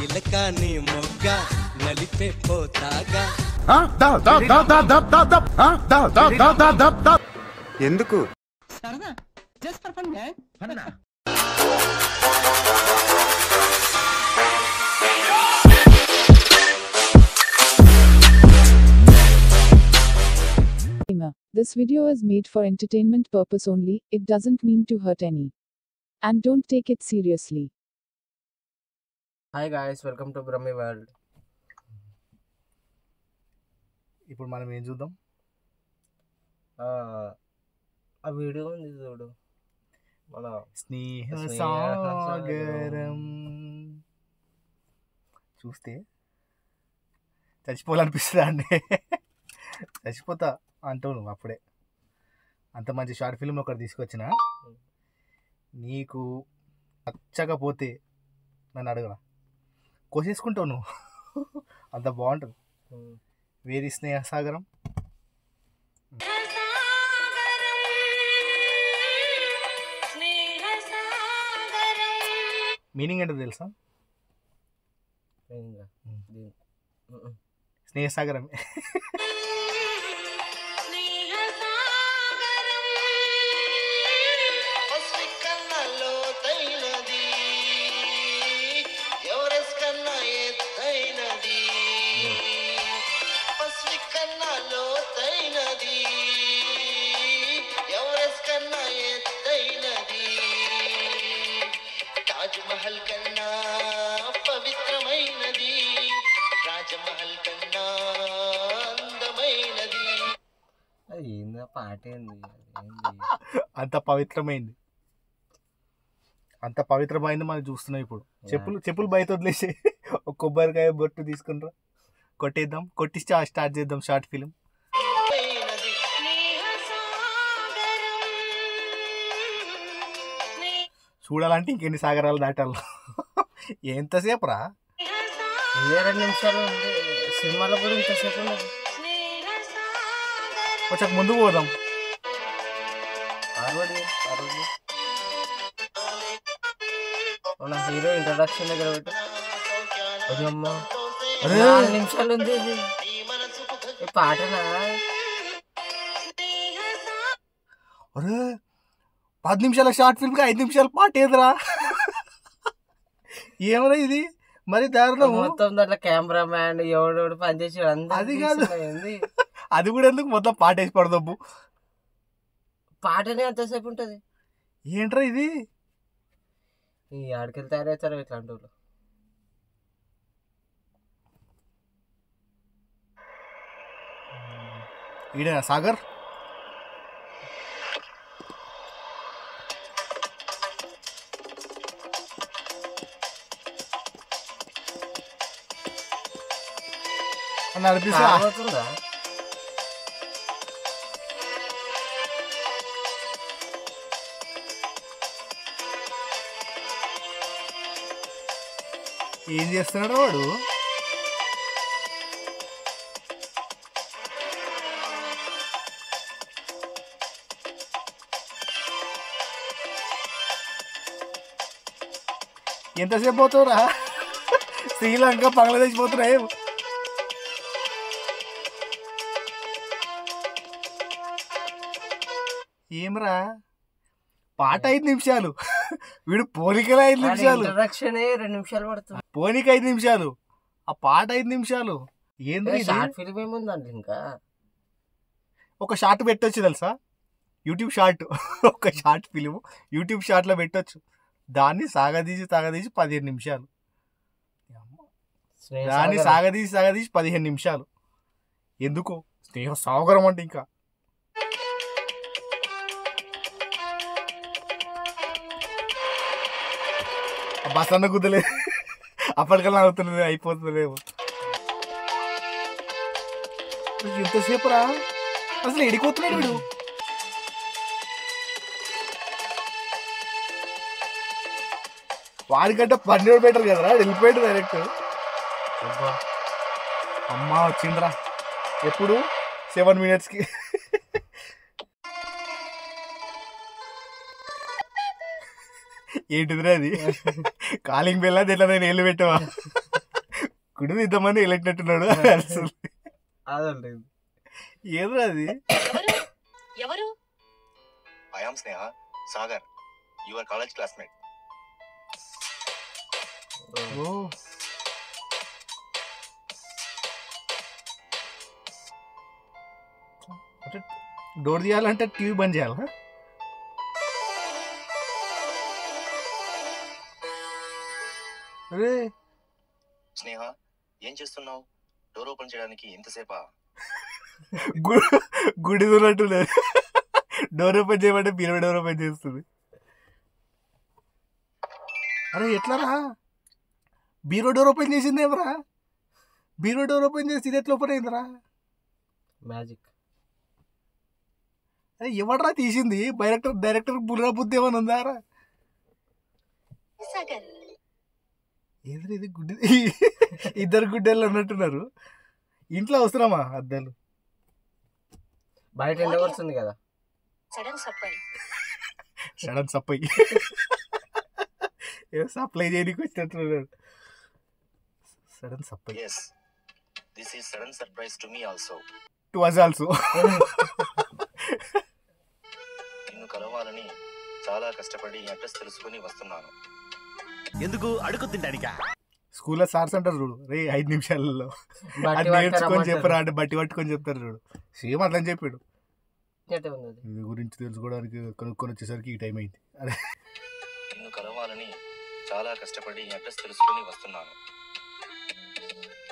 చిలకాని మొగ్గ నలిపే పోతాగా ఎందుకు సరదా జస్ట్ ఫర్ ఫన్ ఫన్నా This video is made for entertainment purpose only. It doesn't mean to hurt any. And don't take it seriously. Hi guys, welcome to Brahmi World. ఇప్పుడు మనం ఏం చూద్దాం? ఆ వీడియో ఉంది చూడు, మన స్నేహ సాగరం. చూస్తే చచ్చిపోవాలనిపిస్తుందా అండి? చచ్చిపోతా అంటావు నువ్వు అప్పుడే. అంత మంచి షార్ట్ ఫిల్మ్ ఒకటి తీసుకొచ్చిన, నీకు నచ్చకపోతే నన్ను అడగరా, కోసేసుకుంటావు నువ్వు. అంత బాగుంటుంది. వేరి స్నేహ సాగరం. మీనింగ్ ఏంటో తెలుసా? స్నేహ సాగరం. రాజమహల్ కన్నా పవిత్రమైనది, రాజమహల్ కన్నా అందమైనది. ఏంది పాట? ఏంది అంత పవిత్రమైంది, అంత పవిత్రమైంది మనం చూస్తున్నాం ఇప్పుడు. చెప్పులు బయట వదిలేసి ఒక కొబ్బరికాయ బొట్టు తీసుకుంటారా, కొట్టేద్దాం, కొట్టిస్తే స్టార్ట్ చేద్దాం షార్ట్ ఫిలిం. చూడాలంటే ఇంకెన్ని సాగరాలు దాటాలి. ఎంతసేపు రా? 2 నిమిషాలు ఉంది సినిమాలో కూడా, ఇంతసేపు ఉన్నది. కొంచెం ముందుకు పోదాం. మన హీరో ఇంట్రడక్షన్ దగ్గర పెట్టు. 4 నిమిషాలు ఉంది ఇది పాటనా? అరే 10 నిమిషాల షార్ట్ ఫిల్మ్కి 5 నిమిషాల పాట ఏదిరా? ఏమరా ఇది మరి దారుణం. మొత్తం దాంట్లో కెమెరా మ్యాన్ ఎవడెవడు పనిచేసాడు అందరూ. అది కాదు, అది కూడా ఎందుకు, మొత్తం పాట వేసి పడదబ్బు. పాటనే అంతసేపు ఉంటుంది. ఏంట్రా ఇది? ఈ ఆడికెళ్ళి తయారవుతారు ఇట్లాంటి వాళ్ళు. ఈడేనా సాగర్? నడిపిస్తా. ఏం చేస్తున్నాడు వాడు? ఎంతసేపు పోతావురా? శ్రీలంక బంగ్లాదేశ్ పోతున్నాయి. ఏమరా పాట 5 నిమిషాలు, వీడు పోలికలే 5 నిమిషాలు, 2 నిమిషాలు పడుతుంది. పోనీకి 5 నిమిషాలు, ఆ పాట 5 నిమిషాలు. ఏంది షార్ట్ ఫిల్మ్ ఏముందండి? ఇంకా ఒక షార్ట్ పెట్టొచ్చు తెలుసా, యూట్యూబ్ షార్ట్. ఒక షార్ట్ ఫిలిం యూట్యూబ్ షార్ట్లో పెట్టొచ్చు. దాన్ని సాగదీసి 15 నిమిషాలు. దాన్ని సాగదీసి 15 నిమిషాలు. ఎందుకు? స్నేహ సాగరం అంటే ఇంకా బస్ అన్న కుదలేదు, అప్పటికల్లా అవుతున్నది, అయిపోతుందేమో. ఎంతసేపు రా? అసలు ఎడిపోతున్నాడు వీడు. వాడికంటే 12 బెటర్ కదరా, వెళ్ళిపోయాడు డైరెక్ట్. అమ్మా వచ్చిండ్రా. ఎప్పుడు 7 minutesకి. ఏంటిదిరా అది? కాలింగ్ బెల్ అది ఎట్లా నేను ఏళ్ళు పెట్టవా? గుడి ఇద్దామని వెళ్ళినట్టున్నాడు అసలు అదండి ఏదో అది ఎవరు I am Sneha Sagar your college classmate. ఓ అంటే డోర్ తీయాలంటే టీవీ బంద్ చేయాలా? అరే స్నేహ ఏం చేస్తున్నావు? డోర్ ఓపెన్ చేయడానికి ఎంతసేపా? గుడి ఉన్నట్టున్నారు. డోర్ ఓపెన్ చేయమంటే బీరో డోర్ ఓపెన్ చేస్తుంది. అరే ఎట్లారా బీరో డోర్ ఓపెన్ చేసింది ఏమరా? బీరో డోర్ ఓపెన్ చేసి ఇది ఎట్లా ఓపెన్ అయిందిరా? మ్యాజిక్. అరే ఎవడరా తీసింది? డైరెక్టర్ బుర్రా బుద్ధి ఏమైనా ఉందారా? సాగర్ ఏది ఇది గుడ్డి ఇద్దరు గుడ్డెళ్ళు అన్నట్టున్నారు. ఇంట్లో అవసరమా అద్దాలు? బయట ఎండ వస్తుంది కదా. Sudden surprise. సడన్ సప్లై ఏదో సప్లై చేయడానికి వచ్చినట్టున్నారు. Sudden supply yes this is sudden surprise to me also. To us also. నిన్ను కలవాలని చాలా కష్టపడి అడ్రస్ తెలుసుకుని వస్తున్నాను. ఎందుకు అడుగు తింటానికా? స్కూల్లో సార్స్ అంటారు చూడు, రే 5 నిమిషాలలో బట్టి అది పట్టుకొని నేర్చుకొని రమ్మంటారు. చెప్పరా అంటే బట్టి పట్టుకొని చెప్తారు చూడు. సేమ్ అట్లని చెప్పాడు. ఎట్ట ఉంది అది? ఇది గురించి తెలుసుకోవడానికి కనుక్కొని వచ్చేసరికి ఈ టైం అయింది. అరే నిన్ను కలవాలని చాలా కష్టపడి అడ్రస్ తెలుసుకుని వస్తున్నాను.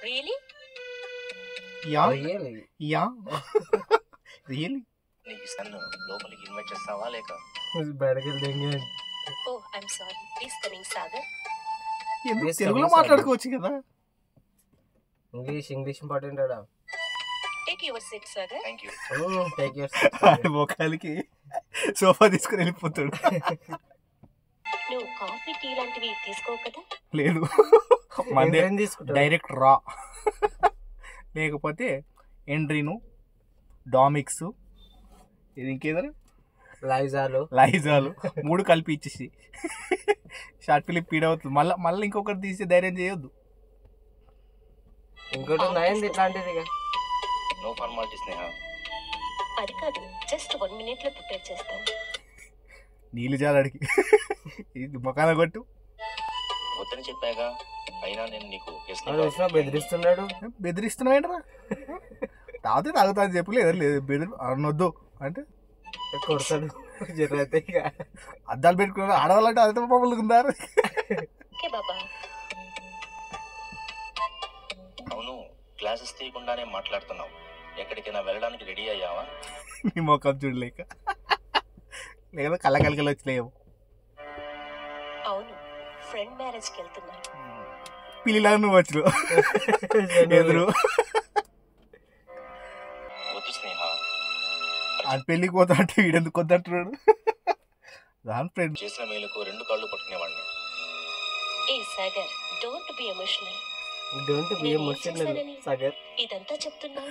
Really? Yeah Really? Yeah really నీకు నన్ను లోపలికి ఇన్వైట్ చేస్తావా లేక? బయటకి వెళ్తే oh I'm sorry. Please coming Sagar. ఎందుకు Yes, తెలుగులో yes, మాట్లాడుకోవచ్చు కదా. ఇంగ్లీష్ ఇంపార్టెంట్ ఆడా. Take your seat Sagar. Thank you. Take your వాడి ముఖాలకి సోఫా తీసుకుని వెళ్ళిపోతాడు. నువ్వు కాఫీ టీ లాంటివి తీసుకోవు కదా? లేదు మందే తీసుకుంటా. డైరెక్ట్ రా, లేకపోతే ఎండ్రీను, డామిక్స్, ఇది ఇంకేదరు లైజాలు 3 కలిపి ఇచ్చేసి షార్ట్ ఫిలిం పీడ అవుతుంది. మళ్ళీ ఇంకొకటి తీసి ధైర్యం చేయొద్దు. ఇంకోటి ఉన్నాయండి ఇట్లాంటిది. నో ఫార్మాలిటీ స్నేహ. అది కాదు, జస్ట్ 1 minute లో ప్రిపేర్ చేస్తాను. నీళ్ళు జాలడికి ఇది మొఖాన కొట్టు. వద్దని చెప్పాగా, అయినా నేను నీకు బెదిరిస్తున్నాడు. బెదిరిస్తున్నాయంటరా? తాగుతా అని చెప్పు. లేదా లేదు బెదిరి అనొద్దు అంటే కొడతాడు. జరైతే అద్దాలు పెట్టుకున్నారు ఆడవాళ్ళంటే అదే మమ్మల్ని ఉన్నారు. ఓకే బాబా. అవును, క్లాసెస్ తీయకుండానే మాట్లాడుతున్నావు. ఎక్కడికైనా వెళ్ళడానికి రెడీ అయ్యావా? నీ మొఖం చూడలేక లేదా కళ్ళకలికలు వచ్చినాయేమో. అవును, ఫ్రెండ్ మ్యారేజ్కి వెళ్తున్నాను. పిల్లిలాగా నువ్వు వచ్చు ఎదురు వద్దు స్నేహ. అది పెళ్ళికి పోతా అంటే వీడెందుకు వద్దంటున్నాడు. దాని ఫ్రెండ్ చేసిన మేలుకు 2 కాళ్ళు పట్టుకునేవాడిని. ఏ Sagar, don't be emotional. Don't be emotional Sagar. ఇదంతా చెప్తున్నా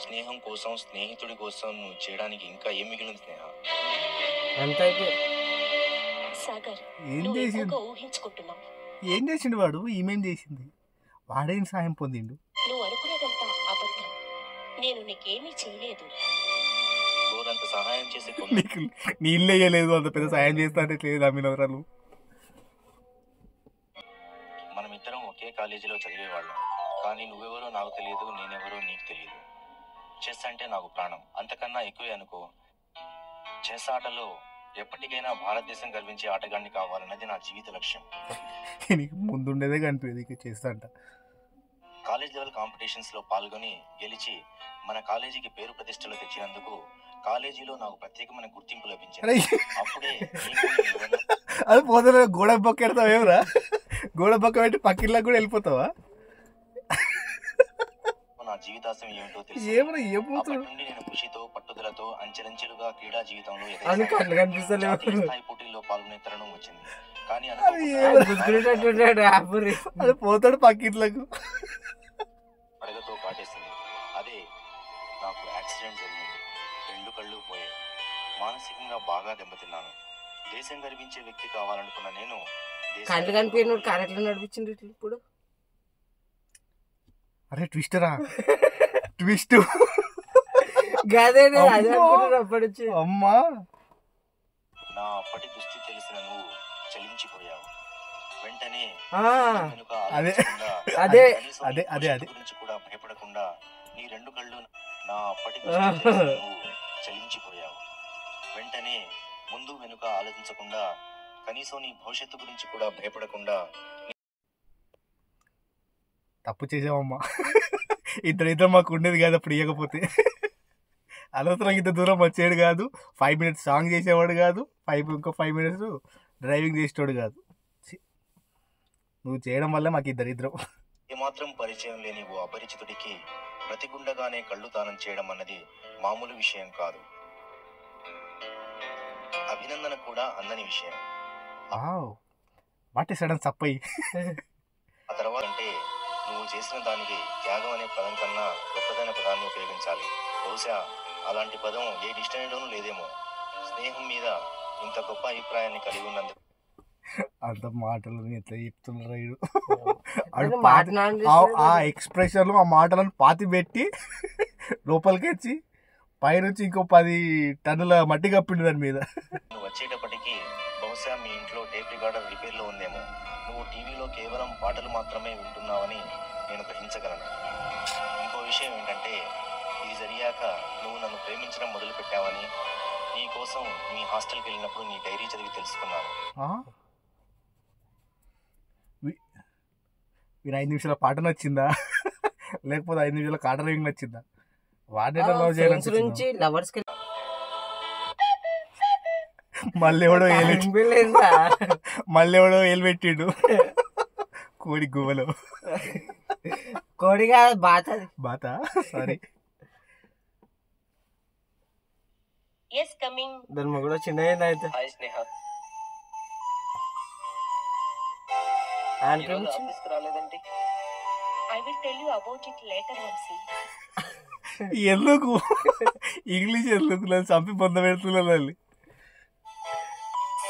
స్నేహం కోసం, స్నేహితుడి కోసం నువ్వు చేయడానికి ఇంకా ఏం మిగిలింది స్నేహ? అంత అయితే సాగర్, ఏం నువ్వు చేసిండు? ఎక్కువగా ఊహించుకుంటున్నావు. ఏం చేసిండు వాడు? ఈమెం చేసింది? వాడేం సాయం పొందిండు? నువ్వు అనుకునేదంతా అబద్ధం. నేను నీకేమీ చేయలేదు. గోరంత సహాయం చేసి నీకు నీళ్ళు వేయలేదు, అంత పెద్ద సాయం చేస్తా అంటే లేదు అమ్మినవరాలు. మనమిద్దరం ఒకే కాలేజీలో చదివేవాళ్ళం. కానీ నువ్వెవరో నాకు తెలియదు, నేనెవరో నీకు తెలియదు. చెస్ అంటే నాకు ప్రాణం, అంతకన్నా ఎక్కువే అనుకో. చెస్ ఆటలో ఎప్పటికైనా భారతదేశం గర్వించే ఆటగాడిని కావాలన్నది నా జీవిత లక్ష్యం. నీకు ముందుండేదే కనిపించదు ఇక చేస్తా అంట. కాలేజ్ లెవెల్ కాంపిటీషన్స్ లో పాల్గొని గెలిచి మన కాలేజీకి పేరు ప్రతిష్టలు తెచ్చినందుకు కాలేజీలో నాకు ప్రత్యేకమైన గుర్తింపు లభించింది. అరే అప్పుడే నీకు నేను ఎవరినో అది పోతే గోడ పక్క పెడతావు ఏమరా? గోడ పక్క పెట్టి పక్కిళ్ళకి కూడా వెళ్ళిపోతావా? నా జీవితాశయం ఏమిటో తెలుసు. ఏమరా అప్పటి ఏమవుతాడు? నుండి నేను కృషితో, పట్టుదలతో అంచెలంచెలుగా క్రీడా జీవితంలో అని ఎదిగాను. కళ్ళు కనిపిస్తలేవు. జాతీయ స్థాయి పోటీల్లో పాల్గొనే తరుణం వచ్చింది. కానీ అది గుర్తుకునేటట్టున్నాడు. అది పోతాడు పక్కింట్లకు. అడగతో కాటేసింది. అదే నాకు యాక్సిడెంట్ జరిగింది. 2 కళ్ళు పోయాయి. మానసికంగా బాగా దెబ్బతిన్నాను. దేశం గర్వించే వ్యక్తి కావాలనుకున్న నేను కళ్ళు కనిపించినోడు కారు ఎట్లా నడిపించిండు ఇప్పుడు? అరే ట్విస్టరా ట్విస్ట్ గదే నేను అదే అమ్మా. అనుకుంటున్నా అప్పటి నుంచి. అమ్మా నా అప్పటి దుస్థితి తెలిసిన నువ్వు చలించిపోయావు. వెంటనే ఆ, వెనుక అదే. ఆలోచించకుండా, అదే. కనీసం అదే, నీ అదే, భవిష్యత్తు గురించి కూడా భయపడకుండా నీ 2 కళ్ళు నా అప్పటి దుస్థితి తెలిసిన నువ్వు చలించిపోయావు. వెంటనే ముందు వెనుక ఆలోచించకుండా కనీసం నీ భవిష్యత్తు గురించి కూడా భయపడకుండా తప్పు చేసామమ్మా. ఇద్దరు మాకు ఉండేది కాదు అప్పుడు ఇవ్వకపోతే. అనవసరంగా ఇంత దూరం వచ్చేవాడు కాదు. 5 minutes సాంగ్ చేసేవాడు కాదు. ఇంకో 5 minutes డ్రైవింగ్ చేసేవాడు కాదు. ఛీ. నువ్వు చేయడం వల్ల మాకు ఇద్దరు ఏమాత్రం పరిచయం లేని ఓ అపరిచితుడికి ప్రతిగుండగానే కళ్ళు దానం చేయడం అన్నది మామూలు విషయం కాదు. అభినందన కూడా అందని విషయం. What sudden supply. ఆ తర్వాత అంటే నువ్వు చేసిన దానికి త్యాగం అనే పదం కన్నా గొప్పదైన పదాన్ని ఉపయోగించాలి. బహుశా అలాంటి పదం ఏ డిక్షనరీలోనూ లేదేమో. స్నేహం మీద ఇంత గొప్ప అభిప్రాయాన్ని కలిగి ఉన్నందుకు అంత మాటలు ఎట్లా చెప్తున్నారు వీడు. అంటే మాట్లాడి ఆ ఎక్స్ప్రెషన్ ఆ మాటలను పాతి పెట్టి లోపలికి వచ్చి పైనుంచి ఇంకో 10 టన్నుల మట్టి కప్పిండు దాని మీద. నువ్వు వచ్చేటప్పటికి బహుశా మీ ఇంట్లో టేప్ రికార్డర్ రిపేర్లో ఉందేమో. నువ్వు టీవీలో కేవలం పాటలు మాత్రమే వింటున్నావని నేను గ్రహించగలను. ఇంకో విషయం ఏంటంటే ఇది జరిగాక నువ్వు నన్ను ప్రేమించడం మొదలుపెట్టావని నీ కోసం మీ హాస్టల్కి వెళ్ళినప్పుడు నీ డైరీ చదివి తెలుసుకున్నాను. మీరు 5 నిమిషాల పాట నచ్చిందా లేకపోతే 5 నిమిషాల కాట రింగ్ నచ్చిందా? వాడిని లవ్ ఫ్రెండ్స్ చేయాలని నుంచి లవర్స్ కి మళ్ళీ ఎవడో లేదా ఏలు పెట్టిండు కోడి గువ్వలో. కోడిగా బాత సారీ. Yes coming. దాని మొగుడు చిన్న అయితే హాయ్ స్నేహ, ఆఫీస్కి రాలేదండి? I will tell you about it later Vamshi. ఎందుకు ఇంగ్లీష్ ఎందుకు నన్ను చంపి పొంద పెడుతున్నారు.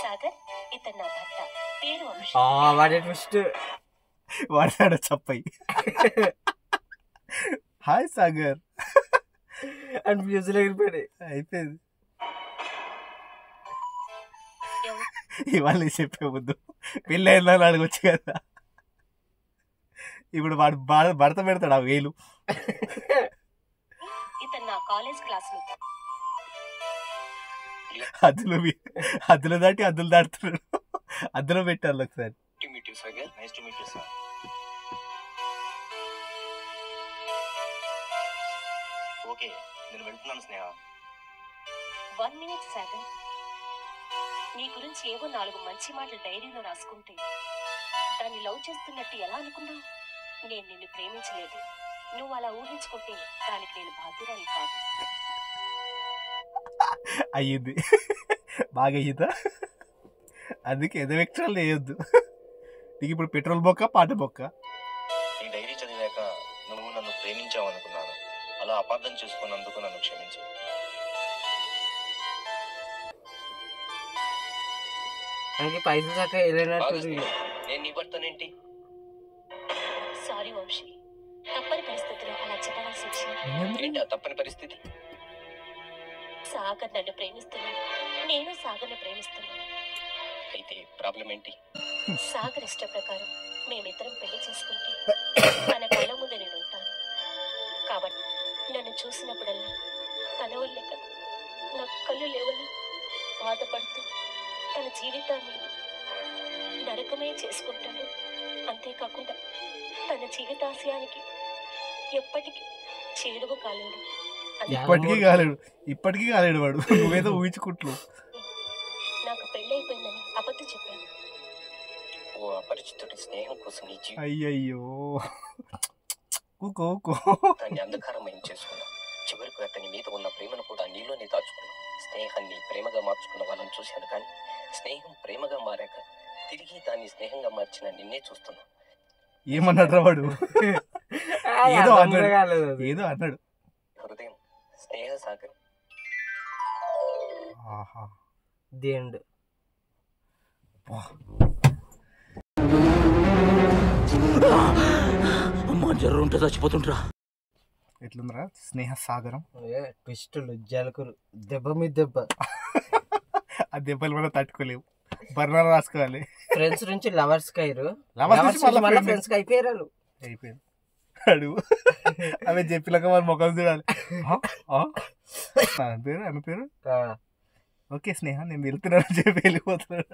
సాగర్ ఇతను నా భర్త, పేరు వంశీ. వాడి ట్విస్ట్ వాడాడు చప్పయి. హాయ్ సాగర్ అండ్ ఫ్యూజులు ఎగిరిపోయాడు. అయిపోయింది. ఇవాళ చెప్పే ముందు పెళ్ళి అయిందని అడగొచ్చు కదా. ఇప్పుడు వాడు భర్త పెడతాడు ఆ వేలు. ఇతను నా కాలేజ్ క్లాస్మేట్. అద్దులు దాటి అద్దులు దాటుతున్నాడు. అద్దులో పెట్టాలి ఒకసారి. Nice to meet you sir. Okay, నేను వెళ్తున్నాను స్నేహ. 1 minute సాగర్. నీ గురించి ఏవో 4 మంచి మాటలు డైరీలో రాసుకుంటే దాన్ని లవ్ చేస్తున్నట్టు ఎలా అనుకున్నావు? నేను నిన్ను ప్రేమించలేదు. నువ్వు అలా ఊహించుకుంటే దానికి నేను బాధ్యురాలి కాదు. అయ్యింది బాగా అయ్యిందా? అందుకే ఎద వ్యక్తులు వేయొద్దు. నీకు ఇప్పుడు పెట్రోల్ బొక్క పాట బొక్క. ఈ డైరీ చదివాక నువ్వు నన్ను ప్రేమించావు అనుకున్నాను. అలా అపార్థం చేసుకున్నందుకు నన్ను క్షమించు. అందుకే పైసలు దాకా వెళ్ళినట్టు. నేను నీ భర్తనేంటి? సారీ వంశీ, తప్పని పరిస్థితిలో అలా చెప్పవలసి వచ్చింది. ఏంటి ఆ తప్పని పరిస్థితి? సాగర్ నన్ను ప్రేమిస్తున్నాను, నేను సాగర్ని ప్రేమిస్తున్నాను. అయితే ప్రాబ్లం ఏంటి? సాగర్ ఇష్ట ప్రకారం మేమిద్దరం పెళ్లి చేసుకుంటే తన కళ్ళ ముందు నేను ఉంటాను. కాబట్టి నన్ను చూసినప్పుడల్లా తన వల్లే కదా నా కళ్ళు లేవని బాధపడుతూ తన జీవితాన్ని నరకమే చేసుకుంటాడు. అంతేకాకుండా తన జీవితాశయానికి ఎప్పటికీ చేరువు కాలేడు. ఇప్పటికీ కాలేడు వాడు. నువ్వేదో ఊహించుకుంటున్నావు. నాకు పెళ్ళైపోయిందని అబద్ధం చెప్పాను. ఓ అపరిచితుడి స్నేహం కోసం నీ జీవితం అయ్యయ్యో దాన్ని అంధకారమయం చేసుకున్నా. చివరికి అతని మీద ఉన్న ప్రేమను కూడా నీలోనే దాచుకున్నా. స్నేహాన్ని ప్రేమగా మార్చుకున్న వాళ్ళని చూశాను, కానీ స్నేహం ప్రేమగా మారాక తిరిగి దాన్ని స్నేహంగా మార్చిన నిన్నే చూస్తున్నా. ఏమన్నాడు వాడు? ఏదో అన్నాడు. హృదయం స్నేహ సాగరం. The end. అమ్మా జర్రు ఉంటే చచ్చిపోతుంటరా. ఎట్లుందిరా స్నేహ సాగరం? ట్విస్టులు జలకులు దెబ్బ మీద దెబ్బ. ఆ దెబ్బలు కూడా తట్టుకోలేవు, బర్ణాలు రాసుకోవాలి. ఫ్రెండ్స్ నుంచి లవర్స్ కి అయ్యారు, Lovers నుంచి మళ్ళా మళ్ళీ friends. ఫ్రెండ్స్ కి అయిపోయారు. అయిపోయింది అడుగు. అవి చెప్పిలాక వాళ్ళ ముఖం చూడాలి. నా పేరు ఆమె పేరు. ఓకే స్నేహ నేను వెళ్తున్నాను చెప్పి వెళ్ళిపోతున్నాడు.